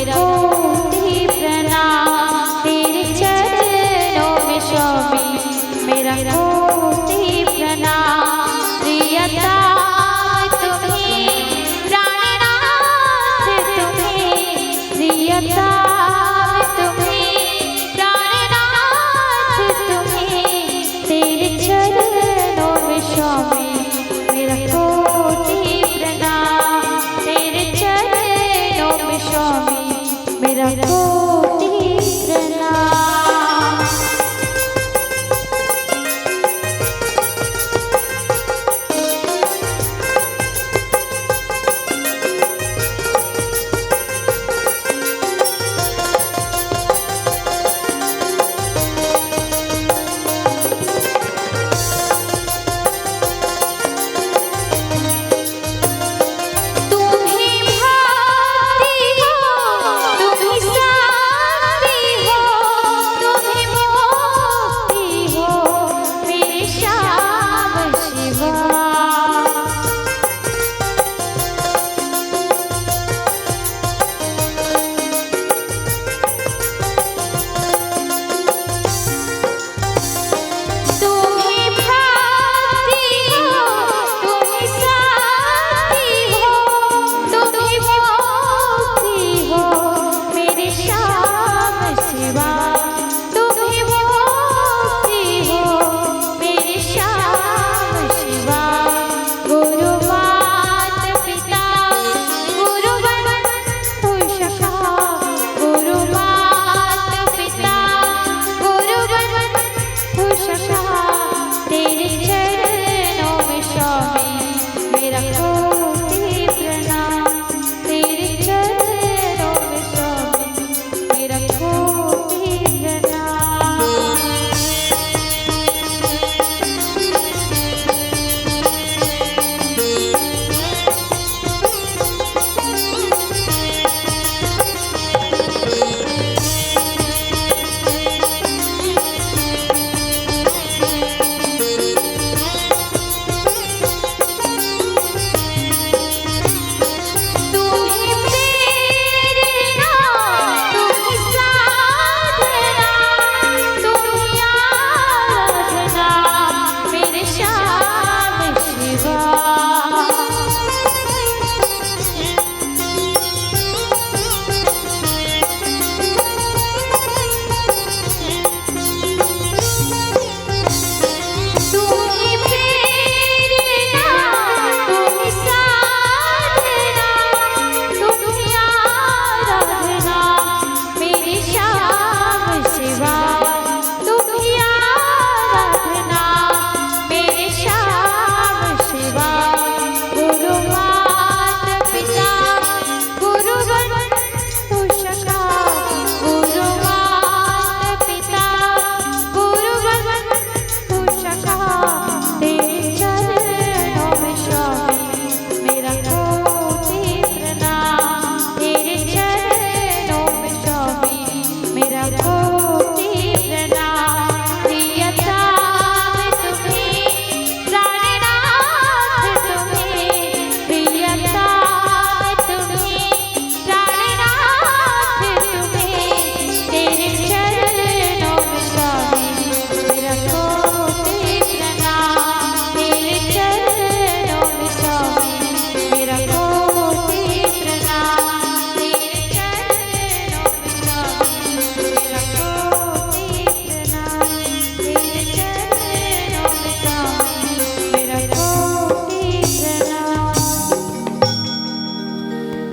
कोटि प्रणाम तेरे चरणों में स्वामी मेरा कोटि प्रणाम। प्रियता तुम्हें प्राणनाथ तुम्हें प्रियता तुम्हें प्राणनाथ तुम्हें तेरे चरणों में स्वामी मेरा कोटि प्रणाम तेरे चरणों में स्वामी मेरा कोटि प्रणाम।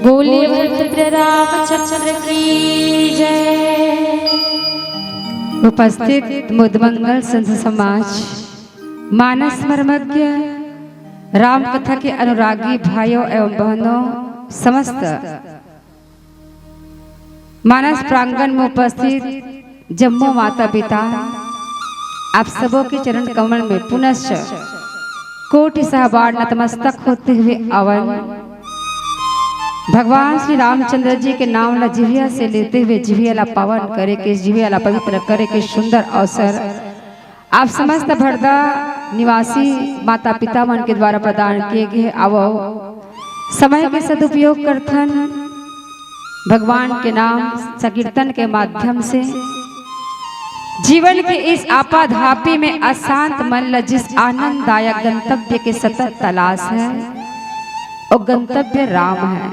बोलिए भद्र रामचंद्र की जय। उपस्थित मुदमंगल संत समाज, मानस मर्मज्ञ, राम कथा के अनुरागी भाइयों एवं बहनों, समस्त मानस प्रांगण में उपस्थित जम्मू माता पिता, आप सबों के चरण कमल में पुनश्च कोटि सहबार नतमस्तक होते हुए अवन भगवान श्री रामचंद्र जी के नाम ला जिभिया से लेते हुए जिभिया ला पावन करे के, जिभिया ला पवित्र करे के सुंदर अवसर आप समस्त भरदा निवासी माता पिता मन के द्वारा प्रदान किए गए। आवो समय के सदुपयोग करथन, भगवान के नाम संकीर्तन के माध्यम से जीवन के इस आपाधापी में अशांत मन ल जिस आनंददायक गंतव्य के सतत तलाश है और गंतव्य राम है।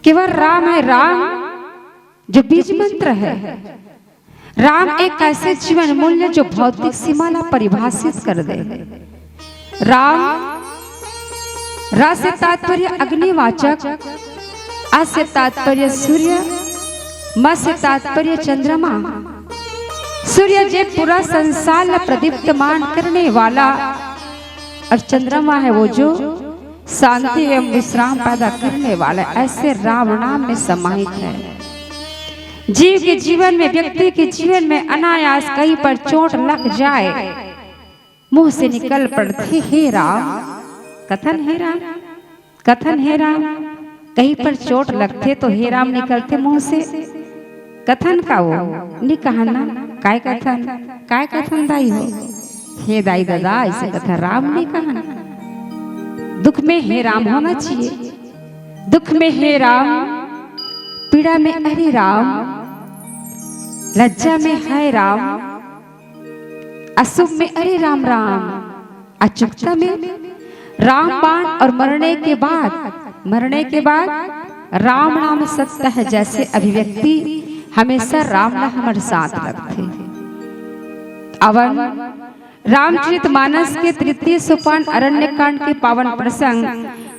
केवल राम है, राम जो बीज मंत्र है। राम एक ऐसे जीवन मूल्य जो भौतिक सीमा ला परिभाषित कर दे। राम रा से तात्पर्य अग्निवाचक, आ से तात्पर्य सूर्य, म से तात्पर्य चंद्रमा। सूर्य जे पूरा संसार प्रदीप्तमान करने वाला और चंद्रमा है वो जो शांति एवं विश्राम पैदा करने वाला। ऐसे राम नाम में समाहित है। जीव के जीवन में, व्यक्ति के जीवन में अनायास कहीं पर चोट लग जाए, मुंह से निकल पड़ते हे राम, कथन हे राम, कथन हे राम। कहीं पर चोट लगते तो हे राम निकलते मुंह से। कथन का वो नहीं कहना, काय कथन दाई हो, हे दाई दादा ऐसे कथन राम नहीं कहना। दुख में हे राम होना चाहिए। दुख में हे राम, पीड़ा में अरे राम, लज्जा में है राम, अशुभ में अरे राम राम, अचूकता में रामबाण और मरने के बाद राम नाम सत्य है जैसे अभिव्यक्ति हमेशा राम नाम हमारे साथ रखते। अवन रामचरितमानस के तृतीय सोपान अरण्यकांड के पावन प्रसंग,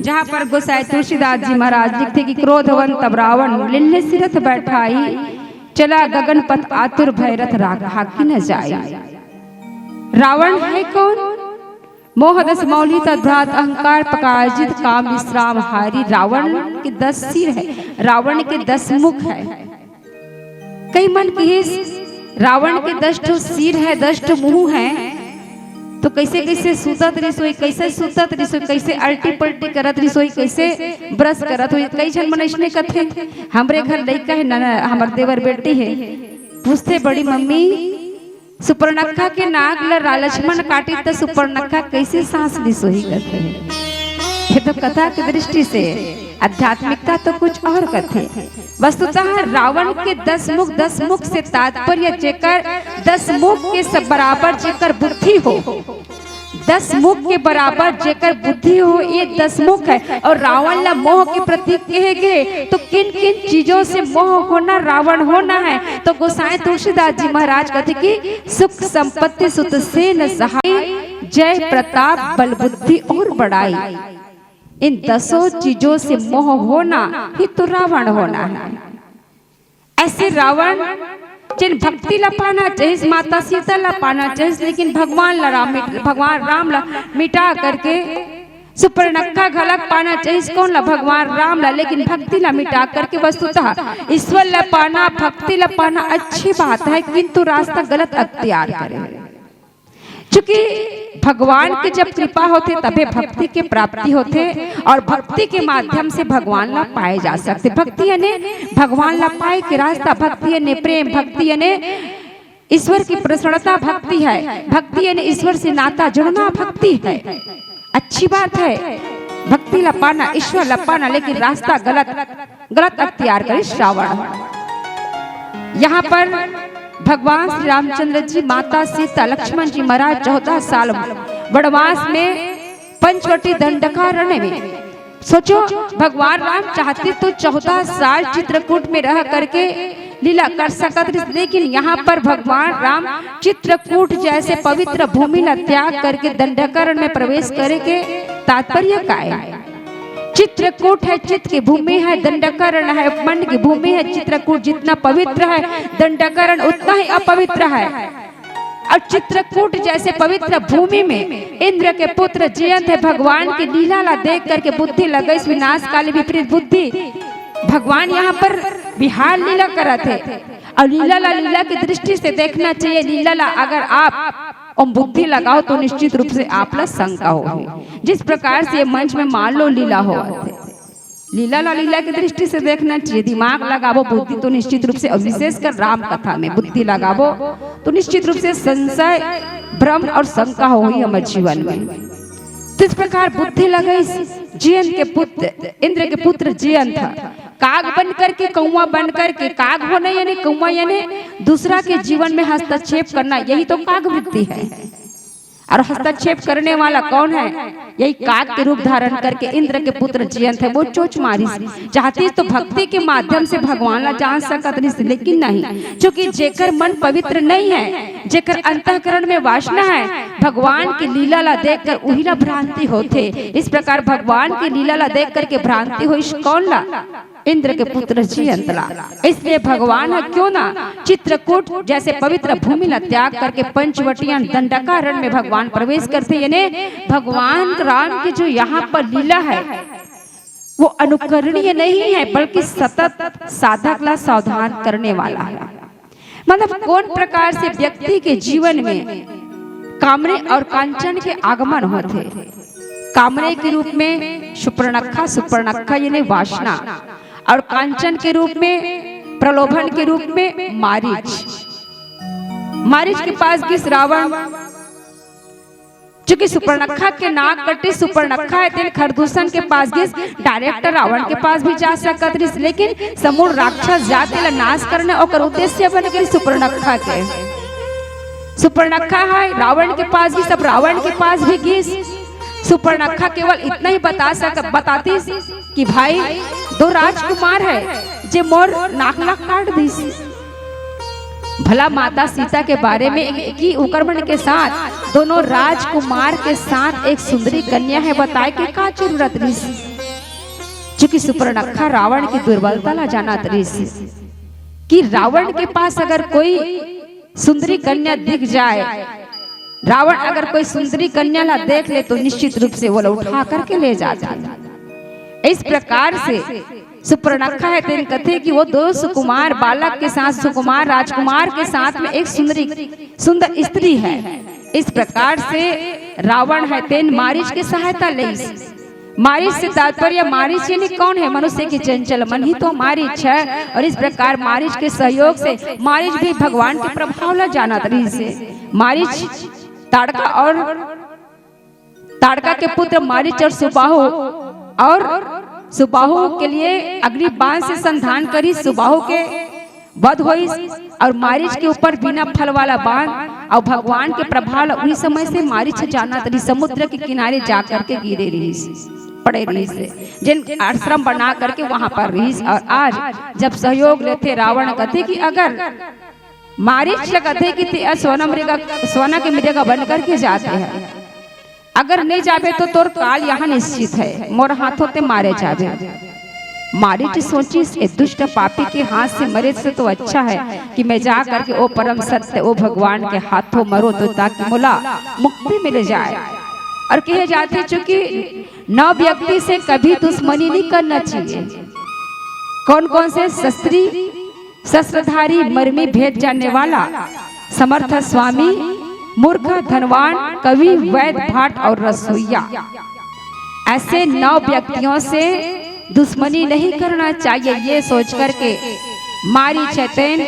जहाँ पर गोसाई तुलसीदास जी महाराज लिखते कि क्रोधवन तब रावण लिल्ले सिरथ बैठाई, चला गगन पथ आतुर भैरथ राग हाकी न जाए। रावण है कौन? मोहदस मौली तद्भ्रात अहंकार पकाजित काम विश्राम हारी। रावण के 10 सिर है, रावण के 10 मुख है। कई मन की रावण के 10 सिर है, 10 मुंह है, तो कैसे कैसे सुतत रसोई, कैसे सुतत रसोई, कैसे अल्टी पल्टी करत रसोई, कैसे ब्रश करत हुई। कई जन मनुष्य कथे हमरे घर लड़का है ना, हमार देवर बेटी है, पूछते बड़ी मम्मी सुपर्णखा के नाक ल लक्ष्मण काटी तो सुपर्णखा कैसे सांस ली सोही करते हैं। ये तो कथा की दृष्टि से, आध्यात्मिकता तो कुछ और कथे। वस्तुतः रावण के 10 मुख से तात्पर्य जेकर 10 मुख के बराबर जेकर बुद्धि हो, 10 मुख के बराबर जेकर बुद्धि हो, ये 10 मुख है। और रावण ला मोह के प्रतीक कहे गए, तो किन किन चीजों से मोह होना, रावण होना है। तो गोसाई तुलसीदास जी महाराज कहते कि सुख संपत्ति सुत से न सहाय, जय प्रताप बल बुद्धि और बड़ाई। इन 10 चीजों से मोह होना ही तो रावण होना है। ऐसे रावण जिन भक्ति ला पाना चाहिए, माता सीता ला पाना चाहिए, लेकिन भगवान राम ला मिटा करके सुपर्णखा घलक पाना चाहिए। कौन ला? भगवान राम ला, लेकिन भक्ति ला मिटा करके। वस्तुतः ईश्वर ला पाना, भक्ति ला पाना अच्छी बात है, किंतु रास्ता गलत अख्तियार करे। क्योंकि भगवान की जब कृपा होते तबे भक्ति के प्राप्ति होते, और भक्ति के माध्यम से भगवान ला पाए जा सकते। भक्ति यानी भगवान ला पाए के रास्ता, भक्ति यानी प्रेम, भक्ति यानी ईश्वर की प्रसन्नता भक्ति है, भक्ति यानी ईश्वर से नाता जुड़ना भक्ति है। अच्छी बात है भक्ति ला पाना, ईश्वर ला पाना, लेकिन रास्ता गलत अख्तियार करे श्रावण। यहाँ पर भगवान श्री रामचंद्र जी, माता सीता, लक्ष्मण जी महाराज 14 साल वनवास में पंचवटी दंडकारण्य में। सोचो भगवान राम चाहते तो 14 साल चित्रकूट में रह करके लीला कर सकते, लेकिन यहाँ पर भगवान राम चित्रकूट जैसे पवित्र भूमि ला त्याग करके दंडकारण्य में प्रवेश करे के तात्पर्य का है। चित्रकूट है चित्त की भूमि है, दंडकारण्य है मन की भूमि है। चित्रकूट जितना पवित्र है, दंडकारण्य उतना ही अपवित्र है। और चित्रकूट जैसे पवित्र भूमि में इंद्र के पुत्र जयंत है। भगवान की लीला ला देख करके बुद्धि लगे, विनाश काली विपरीत बुद्धि। भगवान यहाँ पर विहार लीला करा थे, और लीला की दृष्टि से देखना चाहिए। लीला ला अगर आप और बुद्धि लगाओ तो निश्चित रूप से आप ला शंका होगी। जिस प्रकार से मंच में मान लो लीला हो, लीला की दृष्टि से देखना चाहिए। दिमाग लगावो बुद्धि तो निश्चित रूप से, और विशेषकर राम कथा में बुद्धि लगावो तो निश्चित रूप से संशय, भ्रम और शंका होगी हमारे जीवन में। तो इस प्रकार बुद्धि लगाई। जयंत के पुत्र, इंद्र के पुत्र जयंत था, काग बन करके कौवा बन करके, काग होना यानी कौवा यानी दूसरा के जीवन में हस्तक्षेप करना, यही तो काग वृत्ति है। और हस्तक्षेप करने वाला कौन है? यही काग के रूप धारण करके इंद्र के पुत्र जयंत है, वो चोच मारी चाहती तो भक्ति के माध्यम से भगवान ला जान सकत नहीं, लेकिन नहीं, क्योंकि जेकर मन पवित्र नहीं है, जेकर अंतःकरण में वासना है, भगवान की लीला ला देख कर वही ला भ्रांति होते। इस प्रकार भगवान की लीला ला देख करके भ्रांति हुई कौन ला? इंद्र के पुत्र जयंत ला। इसलिए भगवान है क्यों ना चित्रकूट जैसे पवित्र भूमि ला त्याग करके पंचवटियां दंडकारण्य में भगवान प्रवेश करते, यानी भगवान राम की जो यहाँ पर लीला है वो अनुकरणीय नहीं है, बल्कि सतत साधक ला सावधान करने वाला है। मतलब कौन प्रकार से व्यक्ति के जीवन में कामने और कांचन के आगमन होते। कामने के रूप में सुपर्णखा, सुपर्णखा यानी वासना, और कांचन के रूप में, प्रलोभन के रूप में मारीच। मारीच के पास किस रावण, चूंकि सुपर्णखा के नाक कटे सुपर्णखा है, तेन खरदूषण के पास किस डायरेक्टर रावण के पास भी जा सकत रिस, लेकिन समूल राक्षस जाति ला नाश करने और उद्देश्य बन गई सुपर्णखा के। सुपर्णखा है रावण के पास भी, सब रावण के पास भी किस सुपर्णखा केवल इतना ही बताती कि भाई दो राजकुमार है जे मोर नाकला काट दीस। भला माता सीता के बारे में कि उकर्मण के साथ दोनों राजकुमार के साथ एक सुंदरी कन्या है, बताए कि का जरूरत रिस। चूंकि सुपर्णखा रावण की दुर्बलता ला जाना रिस कि रावण के पास अगर कोई सुंदरी कन्या दिख जाए, रावण अगर कोई सुंदरी कन्या ला देख ले तो निश्चित रूप से वो उठा करके ले जाता। इस प्रकार से सुपर्णखा है तेन कथे कि वो दो सुकुमार बालक के साथ, सुकुमार राजकुमार के साथ में एक सुंदर स्त्री है। इस प्रकार से रावण है तेन मारीच की सहायता ले। मारीच से तात्पर्य, मारीच यानी कौन है? मनुष्य की चंचल मन ही तो मारीच है। और इस प्रकार मारीच के सहयोग से मारीच भी भगवान के प्रभाव ला जाना तरी से। मारीच ताड़का के पुत्र मारीच और सुबाहु के लिए अग्नि बाण से संधान करी, सुबाहु के वध होई और मारीच के ऊपर बिना फल वाला बाण और भगवान के प्रभाव उसी समय से मारीच जाना तरी समुद्र के किनारे जाकर के गिरे रही, पड़े रही से, जिन आश्रम बना करके वहां पर रही। और आज जब सहयोग लेते रावण कहते कि अगर मारीच लगते कि सोना के मृगा बन करके जाते हैं, अगर नहीं जावे तो तोर काल यहाँ निश्चित है, मोर हाथों ते मारे जावे। मारीच सोची इस दुष्ट पापी के हाथ से मरे से तो अच्छा है कि मैं जा करके ओ परम सत्य ओ भगवान के हाथों मरो तो ताकि मुला मुक्ति मिल जाए। और कहे जाते चूंकि नौ व्यक्ति से कभी दुश्मनी नहीं करना चाहिए। कौन कौन से? शस्त्रधारी, मर्मी भेद जानने वाला, समर्थ स्वामी, मूर्ख, धनवान, कवि, वैद्य, भाट और रसोइया। ऐसे 9 व्यक्तियों से दुश्मनी नहीं करना चाहिए। ये सोच करके मारीच चैतन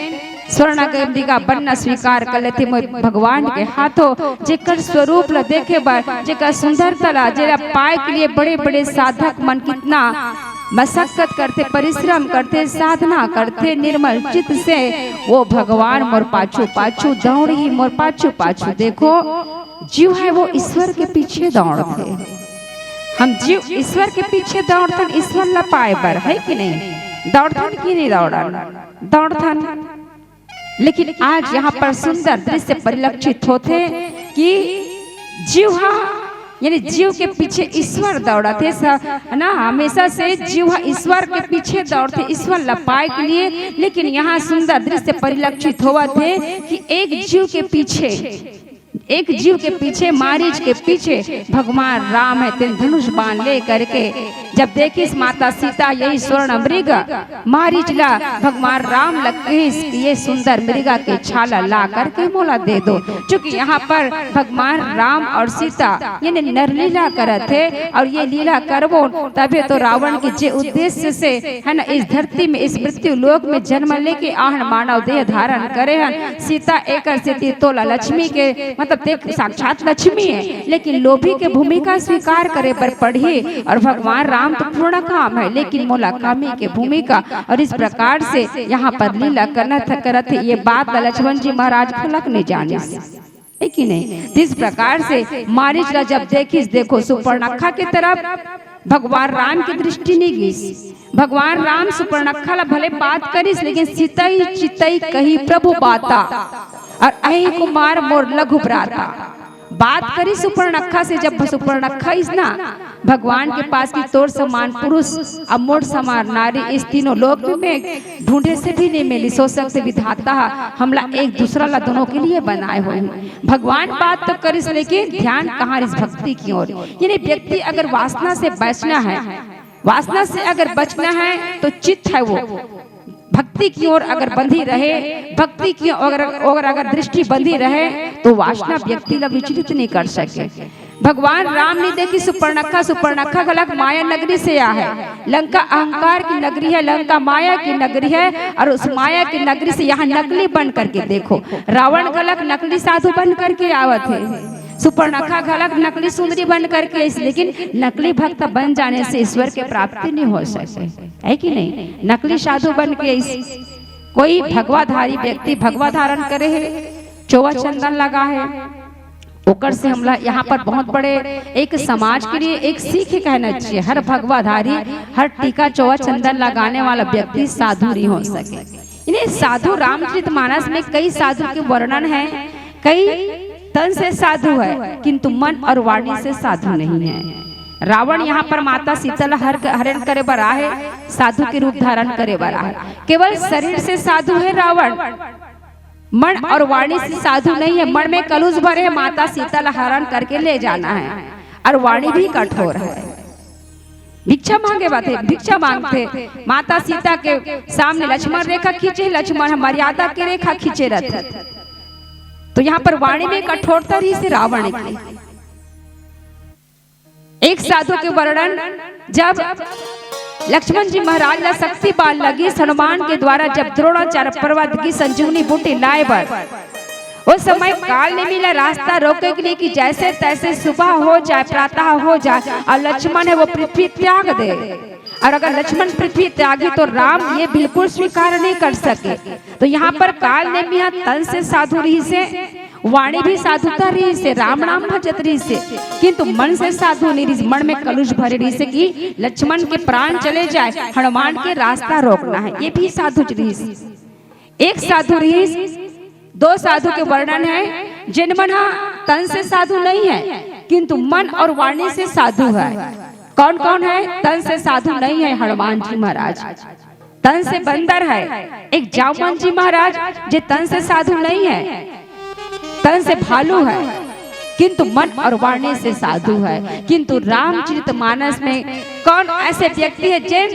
स्वर्ण मृगा बनना स्वीकार कर लेते भगवान के हाथों। जेकर स्वरूप ला देखे बार, जेकर सुंदरता ला जेरा पाए के लिए बड़े बड़े साधक मन कितना मशक्कत करते, परिश्रम करते, साधना करते, निर्मल चित्त से वो भगवान मोर पाछू पाछू दौड़ ही, मोर पाछू पाछू। देखो जीव है वो ईश्वर के पीछे दौड़ते, हम जीव ईश्वर के पीछे दौड़थन ईश्वर ला पाए बर, है कि नहीं? दौड़थन की नहीं दौड़थन। लेकिन आज यहाँ पर सुंदर दृश्य परिलक्षित होते कि जीव यानी जीव के पीछे ईश्वर दौड़ते ना, हमेशा से जीव ईश्वर के पीछे दौड़ते ईश्वर ला पाए के लिए। लेकिन यहाँ सुंदर दृश्य परिलक्षित हुआ थे कि एक जीव के पीछे मारीच के पीछे भगवान राम है तेन धनुष बाण ले करके जब देखी माता सीता यही स्वर्ण मृग मारीच ला भगवान राम लकीस ये सुंदर मृगा के छाला ला करके मोला दे दो। क्योंकि यहाँ पर भगवान राम और सीता ये नरलीला करत थे और ये लीला करबो तबे तो रावण के जे उद्देश्य से है ना इस धरती में इस मृत्यु लोक में जन्म लेके आहन मानव देह धारण करे हन। सीता एकर से तोला लक्ष्मी के मतलब प्रत्येक साक्षात लक्ष्मी है, लेकिन लोभी के भूमिका स्वीकार करे पर पढ़िए। और भगवान राम तो पूर्ण काम है, लेकिन मोलाकामी के भूमिका। और इस प्रकार से यहाँ पर लीला करत ये बात लक्ष्मण जी महाराज खलक नहीं जाने है कि नहीं। इस प्रकार से मारीच ला जब देखो सुपर्णखा की तरफ भगवान राम की दृष्टि नहीं गई। भगवान राम सुपर्णखा ला भले बात करिस, लेकिन सितई चितई कही प्रभु बाता और अहि कुमार मोर लघु भ्राता। बात करी सुपर्णखा से, जब सुपर्णखा इस ना भगवान के पास की तोर समान पुरुष और मोर समान नारी इस तीनों लोक में ढूंढे से भी नहीं मिली। सो सकते विधाता हमला एक दूसरा ला दोनों के लिए बनाए हुए। भगवान बात तो करिस, लेकिन ध्यान कहाँ इस भक्ति की ओर। यानी व्यक्ति अगर वासना से बचना है, वासना से अगर बचना है तो चित्त है वो भक्ति की ओर अगर बंधी रहे, भक्ति की अगर दृष्टि बंधी रहे तो वासना व्यक्ति का विचलित नहीं कर सके। भगवान राम ने देखी सुपर्णखा गलत माया नगरी से आ है। लंका अहंकार की नगरी है, लंका माया की नगरी है। और उस माया की नगरी से यहाँ नकली बन करके देखो, रावण गलत नकली साधु बन करके आवत है, सुपर्णखा गलत नकली सुंदरी बन करके। लेकिन नकली भक्त बन जाने से ईश्वर के प्राप्ति नहीं हो सके, है कि नहीं। नकली साधु बन के कोई भगवाधारी व्यक्ति भगवा धारण करे है, चौवा चंदन लगा है, ओकर से हमला यहाँ पर बहुत बड़े एक समाज के लिए एक सीख कहना चाहिए। हर भगवाधारी, हर टीका चौवा चंदन लगाने वाला व्यक्ति साधु नहीं हो सके। इन्हें साधु रामचरितमानस में कई साधु के वर्णन है, कई तन से साधु है किंतु मन और वाणी से साधु नहीं है। रावण यहाँ पर माता सीता हरण करे बर आहे, साधु के रूप धारण करे बर आहे। केवल शरीर से साधु है रावण, मन और वाणी से साधु नहीं है। मन में कलुष भरे है, माता सीता ला हरण करके ले जाना है, और वाणी भी कठोर है। भिक्षा मांगे बात है, भिक्षा मांगते माता सीता के सामने लक्ष्मण रेखा खींचे, लक्ष्मण मर्यादा की रेखा खींचे रहते। तो यहाँ पर वाणी में कठोरता रही से रावण की। एक साधु के वर्णन, जब लक्ष्मण जी महाराज ला शक्ति बाल लगी हनुमान के द्वारा, जब द्रोणाचार्य पर्वत की संजीवनी बूटी लाए बर, उस समय काल ने मिला रास्ता रोके के लिए कि जैसे तैसे सुबह हो जाए, प्रातः हो जाए, और लक्ष्मण है वो पृथ्वी त्याग दे। और अगर लक्ष्मण पृथ्वी त्यागी तो राम ये बिल्कुल स्वीकार नहीं कर सके। तो यहाँ पर काल ने मिया तन से साधु रही से, वाणी भी साधुता रही से, राम नाम भजत रही से, किंतु मन से साधु नहीं रही। मन में कलुष भरे रही से कि लक्ष्मण के प्राण चले जाए, हनुमान के रास्ता रोकना है, ये भी साधु रही। एक साधु रही, दो साधु के वर्णन है जिनमन तन से साधु नहीं है किंतु मन और वाणी से साधु है। कौन कौन है? तन से साधु नहीं है हनुमान जी महाराज, तन से बंदर है। एक जामवन जी महाराज जो तन से साधु नहीं है, तन से भालू है, किंतु मन और वाणी से साधु है। किंतु रामचरितमानस में कौन ऐसे व्यक्ति है जिन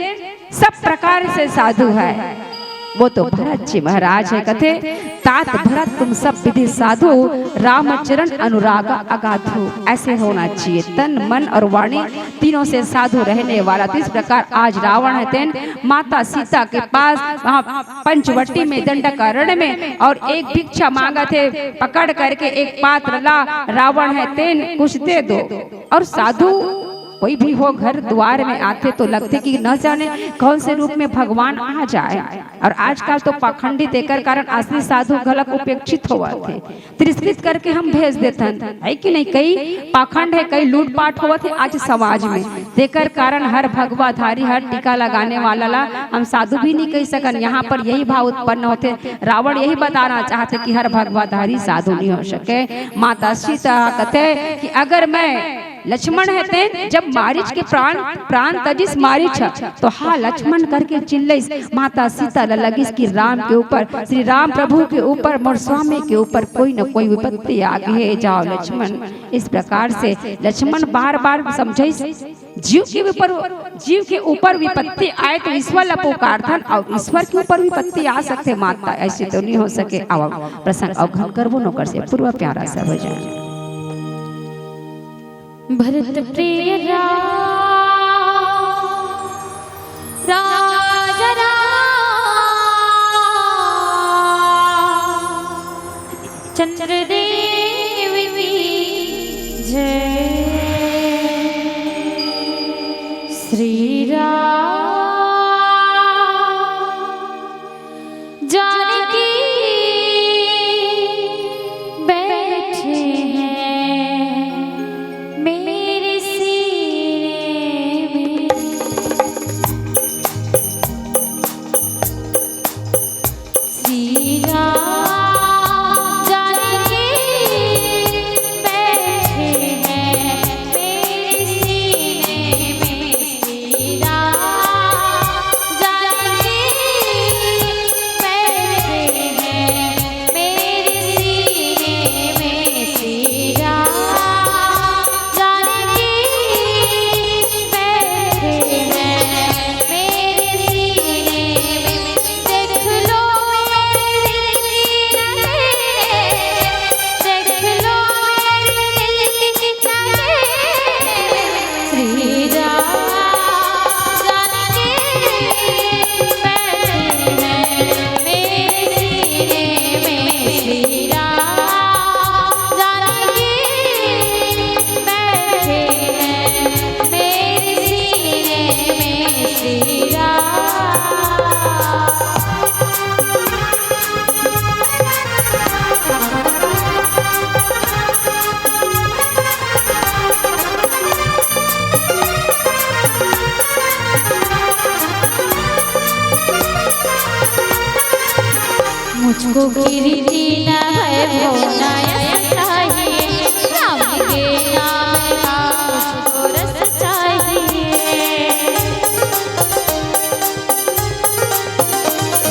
सब प्रकार से साधु है? वो तो भरत जी महाराज है। कथे तात भरत तुम सब विधि साधु, रामचरण अनुराग अगाधु। ऐसे होना चाहिए, तन मन और वाणी तीनों से साधु रहने वाला। इस प्रकार आज रावण है तेन माता सीता के पास वहाँ पंचवटी में दंडकारण्य में, और एक भिक्षा मांगा थे, पकड़ करके एक पात्र ला, रावण है तेन कुछ दे दो। और साधु कोई भी हो घर द्वार में आते तो लगते कि न जाने कौन से रूप में भगवान आ जाए। और आजकल तो पाखंडी देकर कारण असली साधु गलत उपेक्षित हुआ थे, तिरस्कृत करके हम भेज देते है कि नहीं। कई पाखंड है, कई लूटपाट हुआ थे आज समाज में, देकर कारण हर भगवाधारी, हर टीका लगाने वाला ला हम साधु भी नहीं कह सकन। यहाँ पर यही भाव उत्पन्न होते, रावण यही बताना चाहते कि हर भगवाधारी साधु नहीं हो सके। माता सीता कहते कि अगर मैं लक्ष्मण है तेन जब मारीच के प्राण तजिस मारीच, तो हाँ लक्ष्मण करके चिल्लइस। माता सीता लगिस कि राम के ऊपर, श्री राम प्रभु के ऊपर, मोर स्वामी के ऊपर कोई न कोई विपत्ति आ गई, जाओ लक्ष्मण। इस प्रकार से लक्ष्मण बार बार समझाइस, जीव के ऊपर विपत्ति आए तो ईश्वर ला पुकारथन, और ईश्वर के ऊपर विपत्ति आ सकते माता, ऐसे तो नहीं हो सके। प्रसंग अवघन करबो नौकर से पूर्व प्यारा सा हो जाए। भरत प्रिय राजा चंद्रदेव श्री राम जानकी बैठे हैं मेरे सीने में। श्री राम जानकी बैठे हैं मेरे सीने में। श्री राम जानकी बैठे हैं मेरे सीने में। श्री राम जानकी बैठे हैं मेरे सीने में। देख लो मेरे दिल की नज़रें, देख लो मेरे दिल की नज़रें। श्री राम जानकी बैठे हैं मेरे सीने में। श्री राम जानकी बैठे हैं मेरे सीने में। श्री राम मुझको गिरती न है भोना चाहिए, राम के नाम का मुझको रस चाहिए।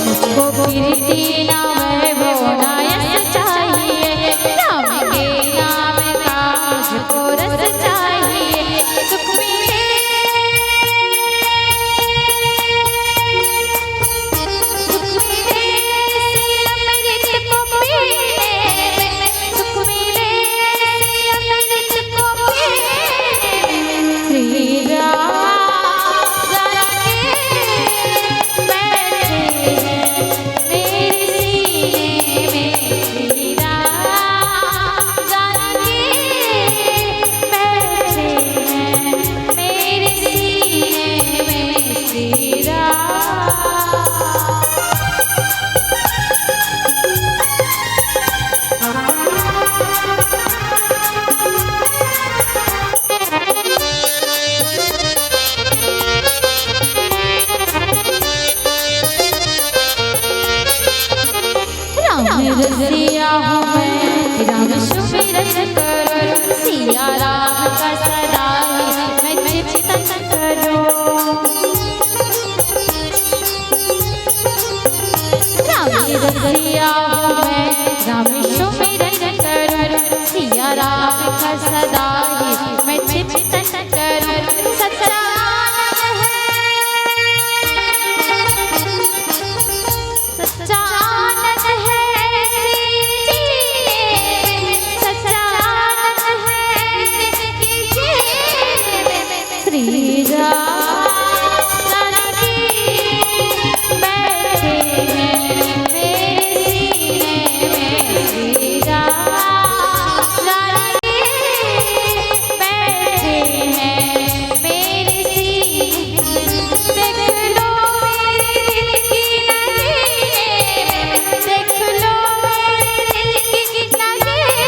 मुझको गिरती न है भोना चाहिए, राम के नाम का मुझको रस चाहिए। सुख मिले सुख मिले अमृत को पीने में, सुख मिले अमृत को पीने में। श्री राम जानकी बैठे हैं मेरे सीने में। श्री राम जानकी बैठे हैं मेरे सीने में। श्री राम राम रसिया हूँ मैं, राम सुमिरन करो, सिया राम का सदा ही मैं चिंतन करो। राम रसिया हूँ मैं, राम सुमिरन करो, सिया राम का सदा ही मैं चिंतन करो। सच्चा आनंद है, सच्चा आनंद है सच्चा आनंद है श्री राम जानकी बैठे हैं मेरे सीने में। श्री राम जानकी बैठे हैं मेरे सीने में। देख लो मेरे दिल की नज़रें, देख लो मेरे दिल की नज़रें।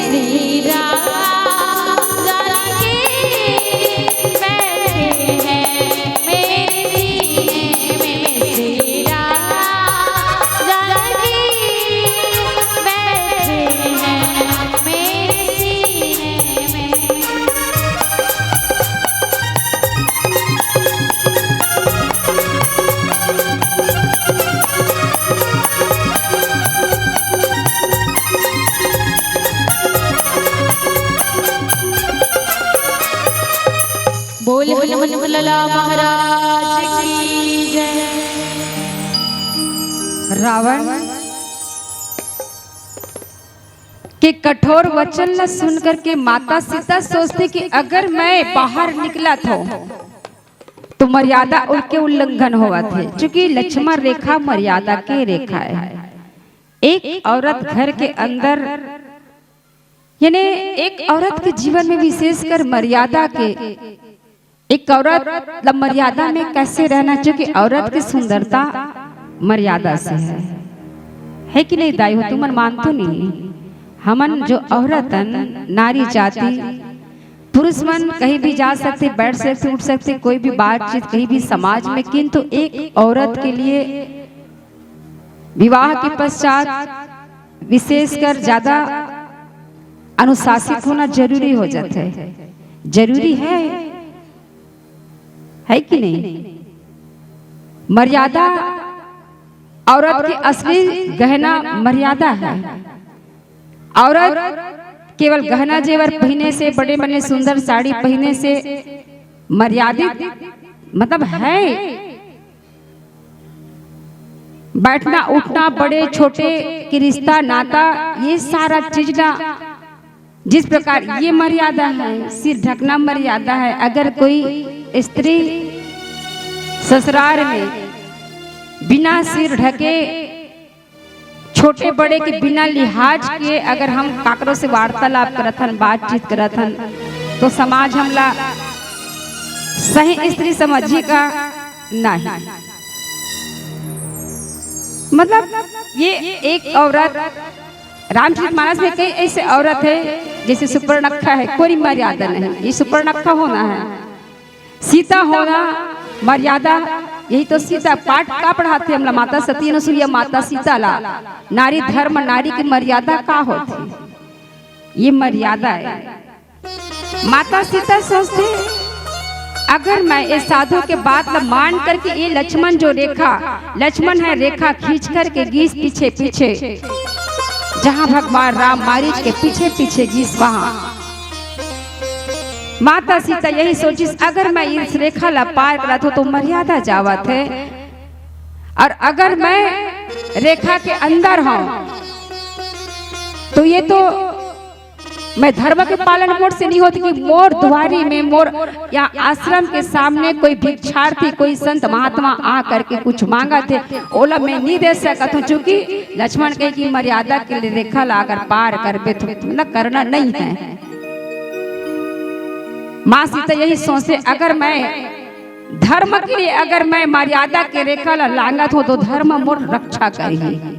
श्री राम जानकी बैठे हैं मेरे सीने में। श्री राम जानकी बैठे हैं मेरे सीने में। बोल हनुमान लला महाराज की जय। रावण के कठोर वचन न सुनकर के माता सीता सोचती कि अगर मैं बाहर निकला तो मर्यादा उनके उल्लंघन हुआ थे, क्योंकि लक्ष्मण रेखा मर्यादा की रेखा है। एक औरत घर के अंदर यानी एक औरत के जीवन में विशेषकर मर्यादा के एक औरत मतलब मर्यादा में कैसे रहना, क्योंकि औरत की सुंदरता मर्यादा से है कि नहीं दाई हो? तुमन मानतो नहीं? हमन जो औरतन नारी जाति पुरुष मन कहीं भी जा सकते, बैठ सकते, उठ सकते, कोई भी बातचीत कहीं भी समाज में, किंतु एक औरत के लिए विवाह के पश्चात विशेषकर ज्यादा अनुशासित होना जरूरी हो जाता है। जरूरी है कि नहीं? मर्यादा औरत की असली गहना मर्यादा है। औरत केवल गहना जेवर पहने से, बड़े बड़े सुंदर साड़ी पहने से मर्यादित मतलब है। बैठना उठना, बड़े छोटे की रिश्ता नाता, ये सारा चीज ना जिस प्रकार ये मर्यादा है, सिर ढकना मर्यादा है। अगर कोई स्त्री ससुराल में बिना सिर ढके, छोटे बड़े के बिना लिहाज के अगर हम काकरों से वार्तालाप करथन, बातचीत करथन, तो समाज हमला सही स्त्री समझेगा नहीं। मतलब ये एक औरत, रामचरितमानस में कई ऐसे औरत है जैसे सुपर्णखा है, कोई मर्यादा नहीं। ये सुपर्णखा होना है, सीता होना मर्यादा। यही तो सीता पाठ का पढ़ाते हमला, माता सती न सुनिया माता सीता ला, नारी धर्म नारी की मर्यादा का होती, ये मर्यादा है। माता सीता सोचते अगर मैं इस साधु के बात मान करके, ये लक्ष्मण जो रेखा, लक्ष्मण है रेखा खींच करके गीस पीछे पीछे, जहां भगवान राम मारीच के पीछे पीछे गीस, वहां माता सीता यही सोचिस अगर मैं इस रेखा ला पार करा तो मर्यादा जावत है, और अगर मैं रेखा के अंदर हूं तो ये तो मैं धर्म के पालन मोड़ से नहीं होती कि मोर द्वारी में, मोर या आश्रम के सामने कोई भिक्षार्थी, कोई संत महात्मा आ करके कुछ मांगा थे, ओला मैं नहीं दे सकता हूँ, क्योंकि लक्ष्मण कहे कि मर्यादा के लिए रेखा ला अगर पार करबे तो न करना नहीं है। माँ सीता यही सोचे अगर मैं धर्म के लिए, अगर मैं मर्यादा के रेखा ला लांगत हो तो धर्म मोर रक्षा करेगी।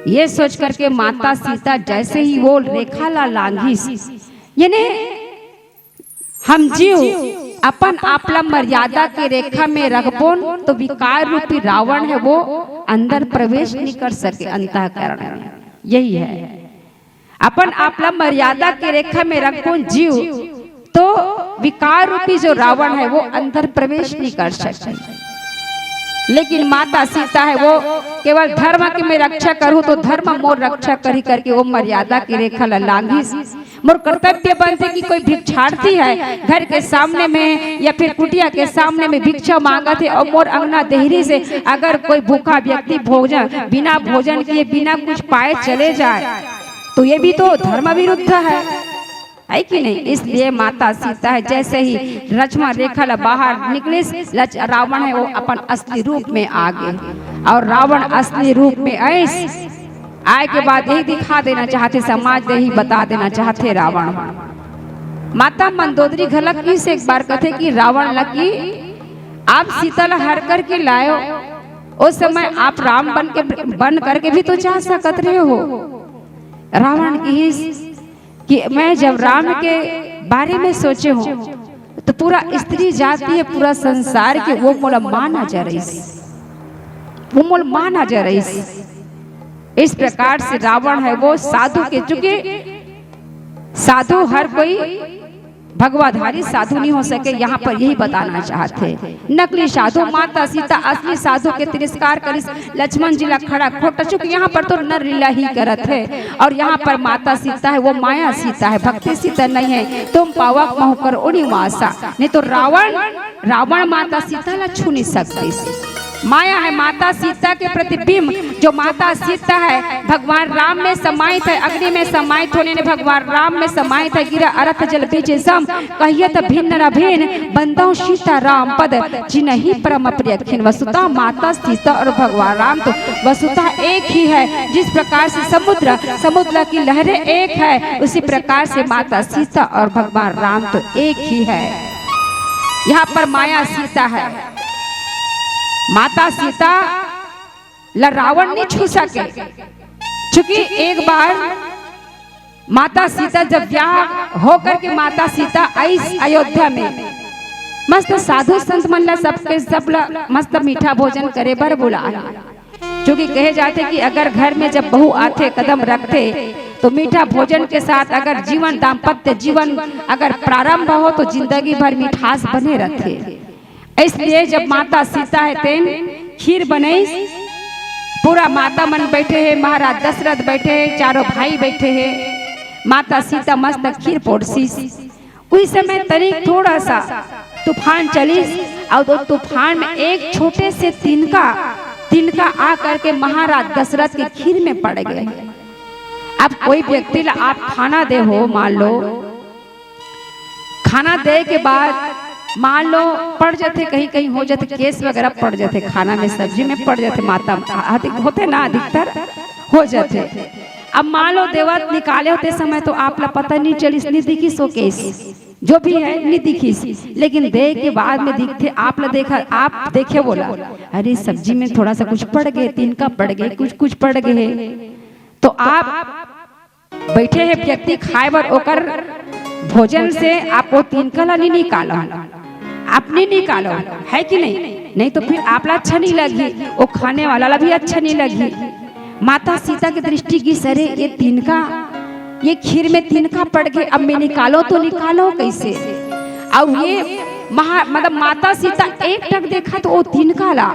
ये सोच करके माता सीता जैसे ही वो रेखा ला लांघी, यानी हम जीव अपन आपला मर्यादा के रेखा में रखबोन तो विकार रूपी रावण है वो अंदर प्रवेश नहीं कर सके अंतःकरण में। यही है, अपन आपला मर्यादा के रेखा में रखबोन जीव तो विकार रूपी जो रावण है वो अंदर प्रवेश नहीं कर सकते। लेकिन माता सीता है वो केवल धर्म की मैं रक्षा करूं तो धर्म मोर रक्षा करी करके वो मर्यादा की रेखा लांघी। मोर कर्तव्य बनते कि कोई भिक्षार्थी है घर के सामने में या फिर कुटिया के सामने में भिक्षा मांगा थे और मोर अंगना देहरी से अगर कोई भूखा व्यक्ति भोजन बिना भोजन किए बिना कुछ पाए चले जाए तो ये भी तो धर्म विरुद्ध है कि नहीं। इसलिए माता सीता है जैसे ही लक्ष्मण रेखा ला बाहर निकले, रावण है वो अपन असली रूप में आ गए, और रावण असली रूप में आए के बाद यही दिखा देना चाहते, समाज यही बता देना चाहते रावण। माता मंदोदरी घलक की से एक बार कहते कि रावण लकी आप सीता ला हर करके लायो, उस समय आप राम बन करके भी तो जा सकत रहे हो। रावण की कि मैं जब राम के बारे में सोचे हूँ तो पूरा स्त्री जाति है, पूरा संसार के वो मोला माना जा रही, वो मोल माना जा रही। इस प्रकार से रावण है वो साधु के, चूंकि साधु हर कोई भगवाधारी साधु नहीं हो सके, यहाँ पर यही बताना चाहते। नकली साधु माता सीता असली साधु के तिरस्कार करी, लक्ष्मण जी ला खड़ा खोटा, चूंकि यहाँ पर तो नर लीला ही करत है और यहाँ पर माता सीता है वो माया सीता है, भक्ति सीता नहीं है। तुम पावक महु कर उड़ी वासा, नहीं तो रावण माता सीता ला छू नहीं सकती। माया है माता सीता के प्रतिबिंब, जो माता सीता है भगवान राम में समाहित है, अग्नि में समाहित होने ने भगवान राम में समाहित है। गिरा अर्थ जल बीच सम कहियत भिन्न न भिन्न, बंदौ सीता राम पद जिनहि परम प्रियखिन। वसुता माता सीता और भगवान राम तो वसुता एक ही है। जिस प्रकार से समुद्र की लहरें एक है, उसी प्रकार से माता सीता और भगवान राम तो एक ही है। यहाँ पर माया सीता है। माता सीता रावण नहीं छू सके, क्योंकि एक बार माता सीता जब ब्याह होकर के माता सीता आई अयोध्या में, मस्त साधु संत मन ला सबके सब मस्त मीठा भोजन करे बर बुला, क्योंकि कहे जाते कि अगर घर में जब बहू आते कदम रखते तो मीठा भोजन के साथ अगर जीवन दाम्पत्य जीवन अगर प्रारंभ हो तो जिंदगी भर मिठास बने रहते। इसलिए जब माता सीता है तेन खीर बनाई, पूरा माता मन बैठे हैं, महाराज दशरथ बैठे हैं, चारों भाई बैठे हैं, माता सीता मस्त खीर पोड़सी। उस समय तनिक थोड़ा सा तूफान चली और तो तूफान में एक छोटे से तिनका आ करके महाराज दशरथ के खीर में पड़ गए। अब कोई व्यक्ति ला आप खाना दे हो, मान लो खाना दे के बाद मान लो पड़ जाते, कहीं कहीं हो जाते केस वगैरह पड़ जाते, खाना में सब्जी में पड़ जाते, माता होते ना अधिकतर हो जाते। अब मान लो देवत निकाले होते समय तो आप ला पता नहीं चली, नहीं दिखी सो केस जो भी है नहीं दिखी, लेकिन दे के बाद में दिखते आप ला देखा, आप देखे बोला अरे सब्जी में थोड़ा सा कुछ पड़ गए, तिनका पड़ गए, कुछ पड़ गए, तो आप बैठे हैं व्यक्ति खाए बर ओकर भोजन से आप वो तिनका ला नहीं निकालो, आप नहीं निकालो है कि नहीं तो फिर आप ला अच्छा नहीं लगी, वो खाने वाला ला भी अच्छा नहीं लगी। माता सीता की दृष्टि की सरे ये तिनका, ये खीर में तिनका पड़ गए, अब मैं निकालो तो निकालो कैसे। और ये मतलब माता सीता एक टक देखा तो वो तिनका ला,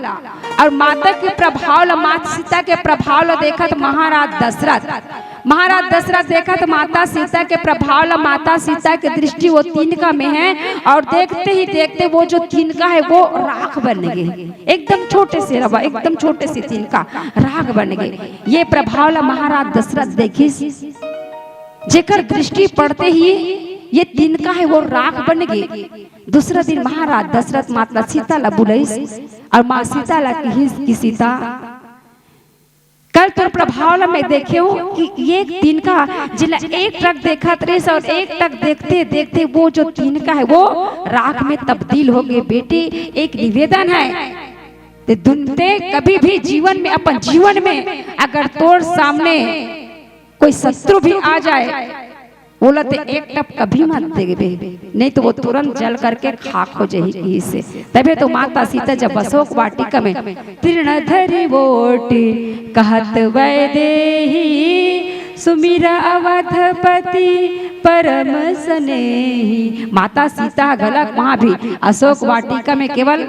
और माता के प्रभाव ला, माता सीता के प्रभाव ला देखा तो महाराज दशरथ देखा तो माता सीता के प्रभाव ला, माता सीता की दृष्टि वो तिनका में है, और देखते ही देखते वो जो तिनका है वो राख बन गए, एकदम छोटे से रवा, एकदम छोटे से तिनका राख बन गए। ये प्रभाव ला महाराज दशरथ देखी, जेकर दृष्टि पड़ते ही ये तिनका है वो राख बन गए। दूसरा दिन महाराज दशरथ माता सीता ला बुलाई और माँ सीता ला की सीता कल तो प्रभाव ला मैं देखे हूँ कि ये तिनका जिला एक टक देखा त्रेस और एक टक देखते देखते वो जो तिनका है वो राख में तब्दील हो गए। बेटी एक निवेदन है, ते कभी भी जीवन में अपन जीवन में अगर तोर सामने कोई शत्रु भी आ जाए बोला तो एक टप कभी मत देवे, नहीं तो वो तुरंत जल करके खाक हो जाएगी। से तबे तो माता सीता जब अशोक वाटिका में तृणधरि वोटी कहत वैदेही सुमिरा अवधपति परम स्नेही। माता सीता गलक वहां भी अशोक वाटिका में केवल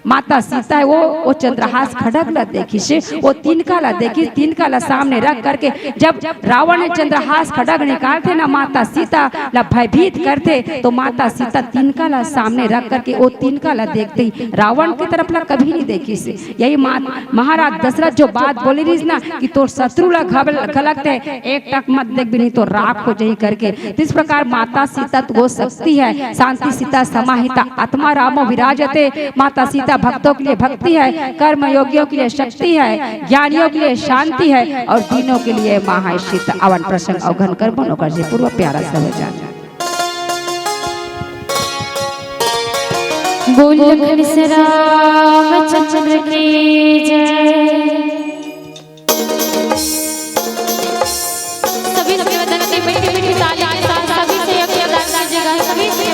माता सीता है वो चंद्रहास खड्ग ला देखी से, वो तिनका ला देखी, तिनका ला सामने रख करके जब रावण ने चंद्रहास खड्ग निकालते ना महाराज सीता ला भयभीत करते, तो माता सीता तिनका ला सामने रख करके वो तिनका ला देखते ही रावण की तरफ ला कभी नहीं देखी से। यही महाराज दशरथ जो बात बोली रही ना कि तो शत्रु ला गलत है, एक टक मत देख भी नहीं तो राख हो जाए करके। इस प्रकार माता सीता वो शक्ति है, शांति सीता समाहिता आत्मा रामो विराजते। माता सीता भक्तों के लिए भक्ति है, कर्म योगियों के लिए शक्ति है, ज्ञानियों के लिए शांति है, और दीनों के लिए माँ है सीता। अवन प्रसंग अवघन कर बनो कर जी पूर्व प्यारा सब जान बोल लखन से रामचंद्र की जय। सभी निवेदन की मीठी मीठी ताली के साथ सभी से एक अरदास कीजिएगा, सभी से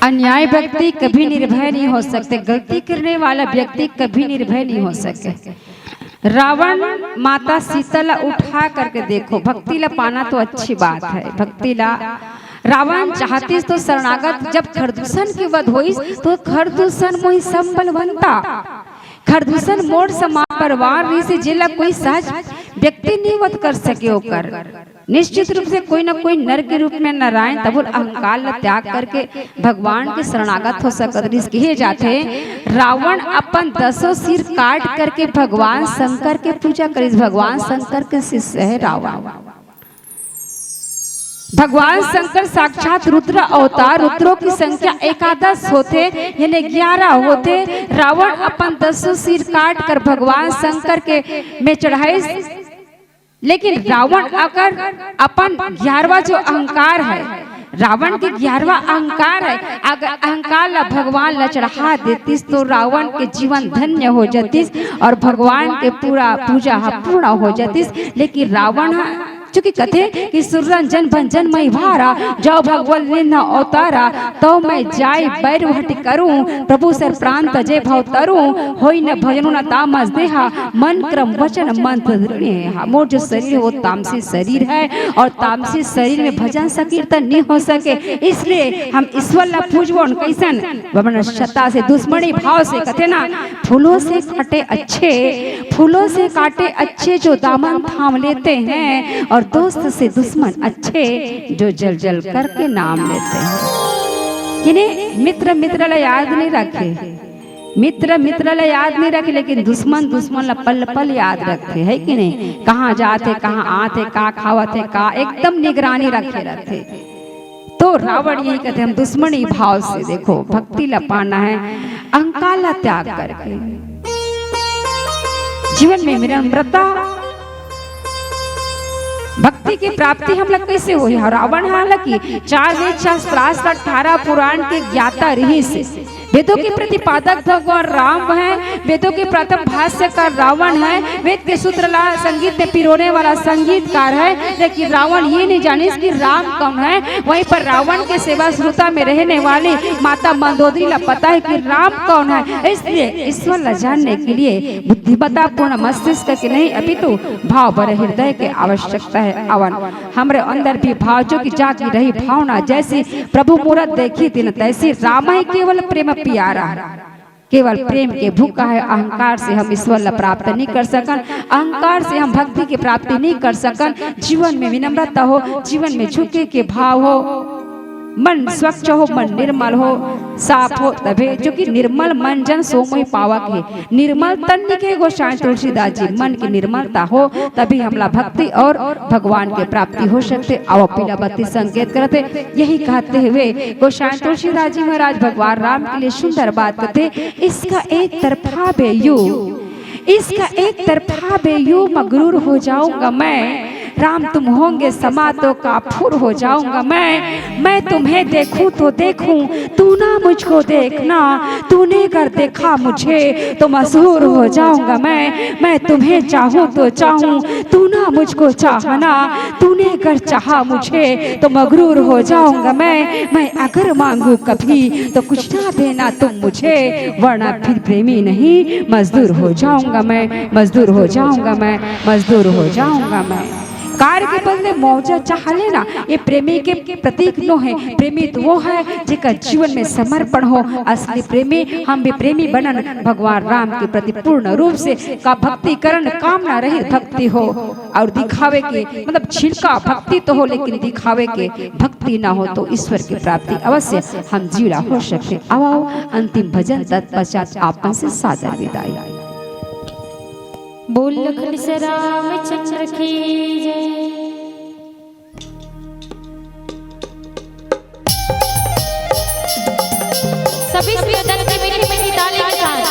अन्याय व्यक्ति कभी निर्भय नहीं हो सकते, गलती करने वाला व्यक्ति कभी निर्भय नहीं हो सके। रावण माता सीता ला उठा करके देखो, भक्ति ला पाना तो अच्छी बात है, भक्ति ला रावण चाहती तो शरणागत जब खरदूषण की वध हुई तो खरदूषण मोहि संबल बनता, खरदूषण मोर समाज परिवार रही से जिला कोई सहज व्यक्ति नहीं वध कर सके होकर, निश्चित रूप से कोई ना कोई नर के रूप में नारायण तब अहंकार ला त्याग करके भगवान के शरणागत हो सकत कहे जाते। रावण अपन 10 सिर काट करके भगवान शंकर के पूजा करिस, भगवान शंकर के शिष्य है रावण। भगवान शंकर साक्षात रुद्र अवतार, रुद्रों की संख्या 11 होते यानी 11 होते। रावण अपन 10 सिर काट कर भगवान शंकर के में चढ़ाई, लेकिन रावण अगर अपन 11वां जो अहंकार है, रावण के 11वां अहंकार है, अगर अहंकार ला भगवान ला चढ़ा देतीस तो रावण के जीवन धन्य हो जातीस और भगवान के पूरा पूजा पूर्ण हो जातीस। लेकिन रावण चूंकि कथे कि सुररंजन भंजन मई भारा, जाओ भगवान ने न अवतारा तो मैं जाय बैर हट करूं, प्रभु सर प्राण तजे भव तरूं, होई न भजनु न तामस देहा, मन क्रम वचन मंत्र दृढ़। मोर जो शरीर है वो तामसी शरीर है और तामसी शरीर में भजन संकीर्तन नहीं हो सके, इसलिए हम ईश्वर ला पूजबो कैसन वमनशता से, दुश्मनी भाव से। कथे ना फूलों से काटे अच्छे, फूलों से काटे अच्छे जो दामन थाम लेते हैं, और दोस्त से दुश्मन अच्छे जो जल जल करके नाम लेते हैं। यानी मित्र मित्र ला याद नहीं रखे, मित्र मित्र ला याद नहीं रखे, लेकिन दुश्मन दुश्मन ला पल पल याद रखे, है कि नहीं। कहाँ जाते कहाँ आते का खावते का एकदम निगरानी रखे रहते। तो रावण यही कहते हम दुश्मनी भाव से देखो भक्ति ला पाना है, अहंकार ला त्याग करके जीवन में विनम्रता भक्ति की प्राप्ति हम लोग कैसे हुई। रावण हालांकि 4 वेद शास्त्र 18 पुराण के ज्ञाता रही से, वेदों के प्रतिपादक भगवान राम है, वेदों के प्रथम भाष्यकार रावण है, वेद के सूत्र ला संगीत में पिरोने वाला संगीतकार है। लेकिन रावण ये नहीं जाने कि राम कौन है। वहीं पर रावण के सेवा श्रोता में रहने वाली माता मंदोदरी ला पता है कि राम कौन है। इसलिए ईश्वर ला जानने के लिए बुद्धिमत्ता पूर्ण मस्तिष्क के नहीं अपितु भाव भरे हृदय के आवश्यकता है। अवन हमारे अंदर भी भाव जो की जागी रही भावना, जैसी प्रभु मूरत देखी थी न तैसी राम ही केवल प्रेम प्यारा, केवल प्रेम के भूखा है। अहंकार से हम ईश्वर ला प्राप्त नहीं कर सकन, अहंकार से हम भक्ति की प्राप्ति नहीं कर सकन। जीवन में विनम्रता हो, जीवन में झुके के भाव हो, मन स्वच्छ हो, मन निर्मल हो, साफ हो, तभी जो कि निर्मल मन जन सोमोहि पावक है। निर्मल तन के गोसाई तुलसीदास जी, मन की निर्मलता हो तभी हमला भक्ति और भगवान के प्राप्ति हो सकते। अब पीला बत्ती संकेत करते यही कहते हुए गोसाई तुलसीदास जी महाराज भगवान राम के लिए सुंदर बात कहते, इसका एक तरफा बेयू, इसका एक तरफा बेयू मगरूर हो जाऊंगा मैं, राम तुम होंगे समा तो काफूर हो जाऊंगा मैं तुम्हें देखूं तो देखूं, तू ना मुझको देखना, तूने अगर देखा मुझे तो मशहूर हो जाऊंगा मैं तुम्हें चाहूं तो चाहूं, तू ना मुझको चाहना, तूने अगर चाहा मुझे तो मगरूर हो जाऊंगा मैं अगर मांगू कभी तो कुछ ना देना तुम मुझे, वरना फिर प्रेमी नहीं मजदूर हो जाऊंगा मैं, मजदूर हो जाऊंगा मैं, मजदूर हो जाऊंगा मैं। कार्य के बदले मौजा चाह लेना, ये प्रेमी के प्रतीक नो है। प्रेमी तो वो है जिसका जीवन में समर्पण हो। असली प्रेमी हम भी प्रेमी बनन भगवान राम के प्रति पूर्ण रूप से का भक्ति करण, कामना रहित भक्ति हो। और दिखावे के मतलब छिलका भक्ति तो हो, लेकिन दिखावे के भक्ति ना हो तो ईश्वर की प्राप्ति अवश्य हम जीला हो सकते। आओ अंतिम भजन तत्पश्चात आपन से सादर विदाई। बोल लखन से रामचंद्र की जय। सभी प्रियजन की मीठी मीठी ताली के साथ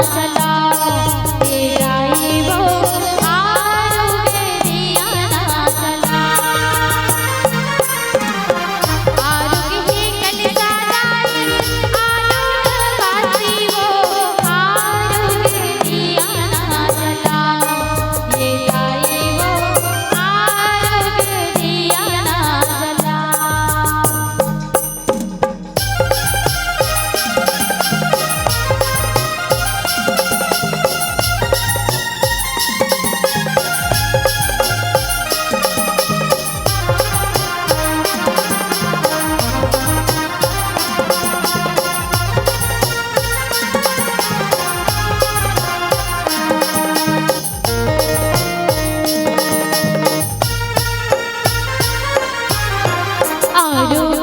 चला तेरा करो